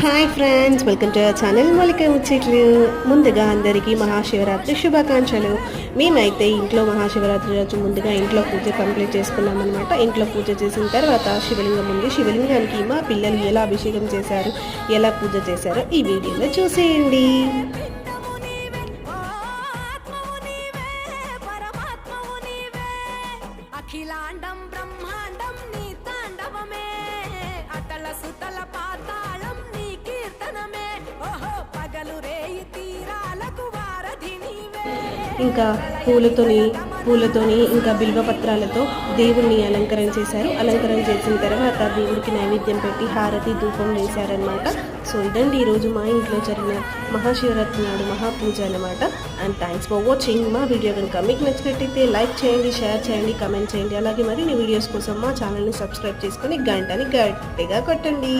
Hi friends, welcome to our channel మౌలిక ముచ్చట్లు. ముందుగా అందరికీ మహాశివరాత్రి శుభాకాంక్షలు. మేమైతే ఇంట్లో మహాశివరాత్రి రోజు ముందుగా ఇంట్లో పూజ కంప్లీట్ చేసుకున్నాం అనమాట. ఇంట్లో పూజ చేసిన తర్వాత శివలింగం ఉంది. శివలింగానికి మా పిల్లలు ఎలా అభిషేకం చేశారు, ఎలా పూజ చేశారో ఈ వీడియోలో చూసేయండి. అఖిలాండం బ్రహ్మాండం నీ తాండవమే, అతల సుతల పాతాళం నీ కీర్తనమే, ఓహో పగలు రేయి తీరాలకు వారధి నీవే. ఇంకా పూలతోని ఇంకా బిల్వపత్రాలతో దేవుణ్ణి అలంకరణ చేశారు. అలంకరణ చేసిన తర్వాత దేవుడికి నైవేద్యం పెట్టి హారతి ధూపం వేశారనమాట. సో ఇదండి ఈరోజు మా ఇంట్లో జరిగిన మహాశివరాత్రి నాడు మహాపూజ అనమాట. And thanks for watching. మా వీడియో కనుక మీకు నచ్చినట్టయితే లైక్ చేయండి, షేర్ చేయండి, కమెంట్ చేయండి. అలాగే మరిన్ని వీడియోస్ కోసం మా ఛానల్ని సబ్స్క్రైబ్ చేసుకొని గంటని గట్టిగా కొట్టండి.